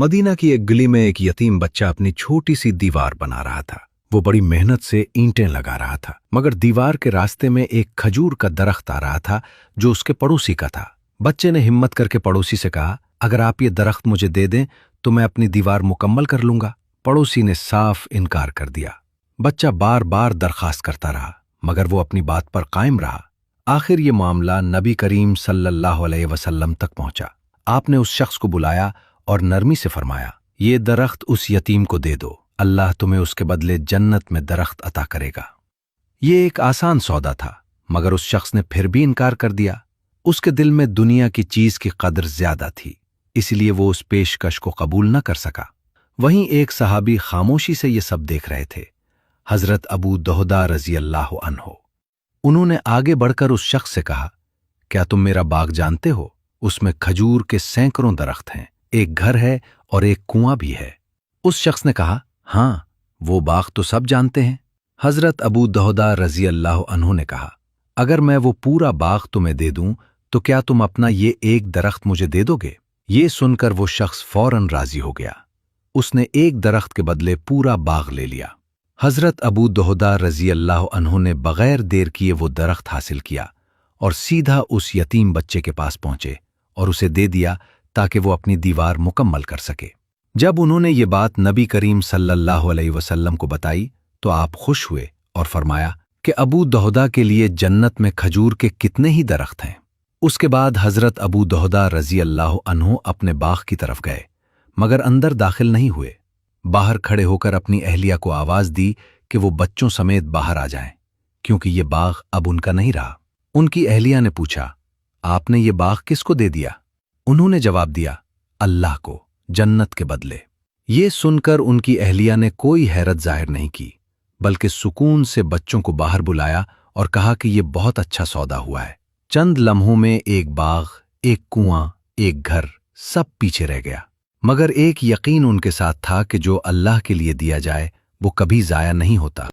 Medina की एक गली में एक यतीम बच्चा अपनी छोटी सी दीवार बना रहा था। वो बड़ी मेहनत से ईंटें लगा रहा था, मगर दीवार के रास्ते में एक खजूर का दरख्त आ रहा था जो उसके पड़ोसी का था। बच्चे ने हिम्मत करके पड़ोसी से कहा, अगर आप ये दरख्त मुझे दे दें तो मैं अपनी दीवार मुकम्मल कर लूंगा। पड़ोसी ने साफ इनकार कर दिया। बच्चा बार बार दरखास्त करता रहा, मगर वो अपनी बात पर कायम रहा। आखिर ये मामला नबी करीम सल्लल्लाहु अलैहि वसल्लम तक पहुंचा। आपने उस शख्स को बुलाया और नरमी से फरमाया, ये दरख्त उस यतीम को दे दो, अल्लाह तुम्हें उसके बदले जन्नत में दरख्त अता करेगा। ये एक आसान सौदा था, मगर उस शख्स ने फिर भी इनकार कर दिया। उसके दिल में दुनिया की चीज की कदर ज्यादा थी, इसलिए वो उस पेशकश को कबूल न कर सका। वहीं एक सहाबी खामोशी से ये सब देख रहे थे, हजरत अबू दहदा रजी अल्लाह अन्हो। उन्होंने आगे बढ़कर उस शख्स से कहा, क्या तुम मेरा बाग जानते हो? उसमें खजूर के सैकड़ों दरख्त हैं, एक घर है और एक कुआं भी है। उस शख्स ने कहा, हाँ, वो बाग तो सब जानते हैं। हजरत अबू दहदा रजी अल्लाह अन्हो ने कहा, अगर मैं वो पूरा बाग तुम्हें दे दूं तो क्या तुम अपना ये एक दरख्त मुझे दे दोगे? ये सुनकर वो शख्स फौरन राजी हो गया। उसने एक दरख्त के बदले पूरा बाग ले लिया। हजरत अबू दहदा रजी अल्लाह अन्हो ने बगैर देर किए वो दरख्त हासिल किया और सीधा उस यतीम बच्चे के पास पहुंचे और उसे दे दिया ताकि वो अपनी दीवार मुकम्मल कर सके। जब उन्होंने ये बात नबी करीम सल्लल्लाहु अलैहि वसल्लम को बताई तो आप खुश हुए और फरमाया कि अबू दहदा के लिए जन्नत में खजूर के कितने ही दरख्त हैं। उसके बाद हजरत अबू दहदा रजी अल्लाह अन्हो अपने बाग की तरफ गए, मगर अंदर दाखिल नहीं हुए। बाहर खड़े होकर अपनी अहलिया को आवाज दी कि वो बच्चों समेत बाहर आ जाएं, क्योंकि ये बाग अब उनका नहीं रहा। उनकी अहलिया ने पूछा, आपने ये बाग किसको दे दिया? उन्होंने जवाब दिया, अल्लाह को, जन्नत के बदले। ये सुनकर उनकी अहलिया ने कोई हैरत जाहिर नहीं की, बल्कि सुकून से बच्चों को बाहर बुलाया और कहा कि ये बहुत अच्छा सौदा हुआ है। चंद लम्हों में एक बाग, एक कुआं, एक घर सब पीछे रह गया, मगर एक यकीन उनके साथ था कि जो अल्लाह के लिए दिया जाए वो कभी जाया नहीं होता।